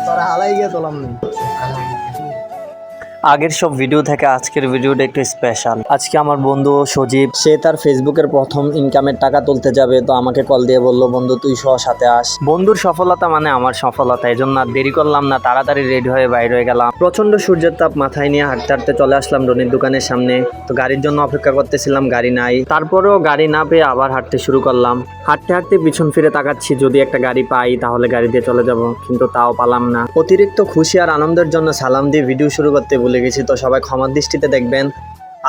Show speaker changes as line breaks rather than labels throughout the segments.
তোরা হালাই গিয়ে তোলাম নেই।
আগের সব ভিডিও থেকে আজকের ভিডিওটা একটু স্পেশাল। আজকে আমার বন্ধু সজীব, সে তার ফেসবুকের প্রথম ইনকামের টাকা তুলতে যাবে, তো আমাকে কল দিয়ে বললো, বন্ধু তুই সহ সাথে আস। বন্ধুর সফলতা মানে আমার সফলতা, এই জন্য আর দেরি করলাম না, তাড়াতাড়ি রেডি হয়ে বাইরে হয়ে গেলাম। প্রচন্ড সূর্যের তাপ মাথায় নিয়ে হাঁটতে হাঁটতে চলে আসলাম রনির দোকানের সামনে। তো গাড়ির জন্য অপেক্ষা করতেছিলাম, গাড়ি নাই। তারপরেও গাড়ি না পেয়ে আবার হাঁটতে শুরু করলাম। হাঁটতে হাঁটতে পিছন ফিরে তাকাচ্ছি, যদি একটা গাড়ি পাই তাহলে গাড়ি দিয়ে চলে যাব, কিন্তু তাও পালাম না। অতিরিক্ত খুশি আর আনন্দের জন্য সালাম দিয়ে ভিডিও শুরু করতে ভুলে গেছি, তো সবাই ক্ষমার দৃষ্টিতে দেখবেন।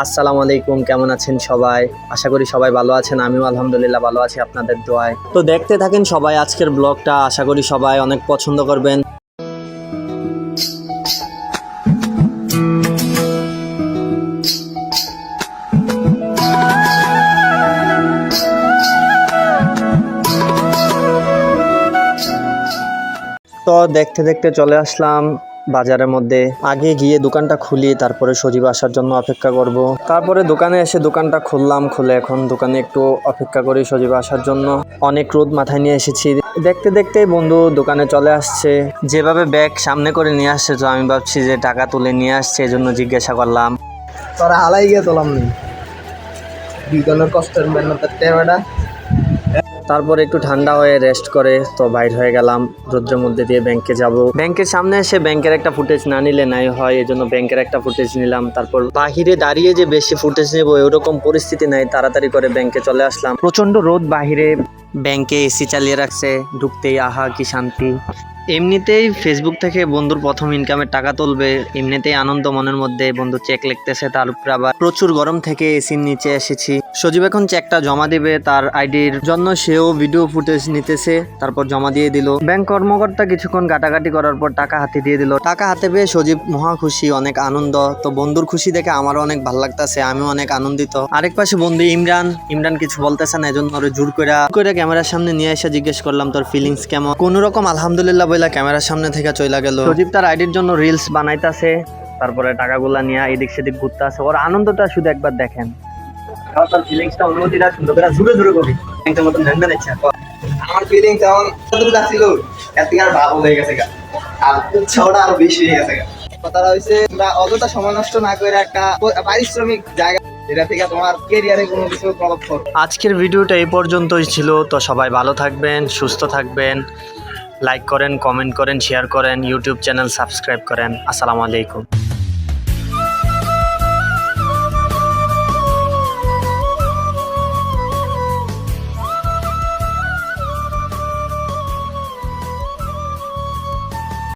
আসসালামু আলাইকুম, কেমন আছেন সবাই? আশা করি সবাই ভালো আছেন, আমিও আলহামদুলিল্লাহ ভালো আছি আপনাদের দোয়ায়। তো দেখতে থাকেন সবাই আজকের ব্লগটা, আশা করি সবাই অনেক পছন্দ করবেন। তো দেখতে দেখতে চলে আসলাম বাজারের মধ্যে। আগে গিয়ে দোকানটা খুলি, তারপরে সজীব আসার জন্য অপেক্ষা করব। তারপরে দোকানে এসে দোকানটা খুললাম, খুলে এখন দোকানে একটু অপেক্ষা করি সজীব আসার জন্য। অনেক রোদ মাথায় নিয়ে এসেছি। দেখতে দেখতে বন্ধু দোকানে চলে আসছে, যেভাবে ব্যাগ সামনে করে নিয়ে আসছে, তো আমি ভাবছি যে টাকা তুলে নিয়ে আসছে, এই জন্য জিজ্ঞাসা করলাম।
তোরা হালাই গিয়ে তোলাম নেই, দুজনের কষ্টের মেহনতের টেবাটা।
তারপরে একটু ঠান্ডা হয়ে রেস্ট করে তো বাইর হয়ে গেলাম রোদ্রের মধ্যে দিয়ে ব্যাংকে যাব। ব্যাংকের সামনে এসে ব্যাংকের একটা ফুটেজ না নিলে নাই হয়, এই জন্য ব্যাংকের একটা ফুটেজ নিলাম। তারপর বাহিরে দাঁড়িয়ে যে বেশি ফুটেজ নেবো এরকম পরিস্থিতি নাই, তাড়াতাড়ি করে ব্যাংকে চলে আসলাম। প্রচন্ড রোদ বাহিরে, ব্যাংকে এসি চালিয়ে রাখছে, ঢুকতেই আহা কি শান্তি। এমনিতেই ফেসবুক থেকে বন্ধুর প্রথম ইনকামের টাকা তুলবে, এমনিতেই আনন্দ মনের মধ্যে। বন্ধু চেক লিখতেছে, তার উপরে আবার প্রচুর গরম থেকে এসির নিচে এসেছি। সজীব এখন চেকটা জমা দিবে তার আইডির জন্য, সেও ভিডিও ফুটেজ নিতেছে, তারপর জমা দিয়ে দিল। ব্যাংক কর্মকর্তা কিছুক্ষণ ঘাটাঘাটি করার পর টাকা হাতে দিয়ে দিল। টাকা হাতে পেয়ে সজীব মহা খুশি, অনেক আনন্দ। তো বন্ধুর খুশি দেখে আমারও অনেক ভালো লাগতেছে, আমিও অনেক আনন্দিত। আরেক পাশে বন্ধু ইমরান কিছু বলতেছে না, এজন্য ওরে জোর করে ক্যামেরার সামনে নিয়ে এসে জিজ্ঞেস করলাম, তোর ফিলিংস কেমন? কোন রকম আলহামদুলিল্লাহ বইলা ক্যামেরার সামনে থেকে চলে গেল। সজীব তার আইডির জন্য রিলস বানাইতেছে, তারপরে টাকাগুলা নিয়ে এদিক সেদিক ঘুরতে আছে। ওর আনন্দটা শুধু একবার দেখেন। তার ফিলিংসটা, অনুভূতিটা সুন্দর করে জুড়ে জুড়ে করি একটা মতন ঝান্ডা নিচ্ছে।
আমার ফিলিংস এমন ছিল, এর থেকে আর ভালো হয়ে গেছে, আর উৎসাহটা আরো বেশি হয়ে গেছে। কথাটা হয়েছে, তোমরা অযথা সময় নষ্ট না করে একটা পারিশ্রমিক জায়গা, যেটা থেকে তোমার ক্যারিয়ারে কোনো কিছু প্রভাব পড়ে।
আজকের ভিডিওটা এই পর্যন্তই ছিল। তো সবাই ভালো থাকবেন, সুস্থ থাকবেন, লাইক করেন, কমেন্ট করেন, শেয়ার করেন, ইউটিউব চ্যানেল সাবস্ক্রাইব করেন। আসসালামু আলাইকুম।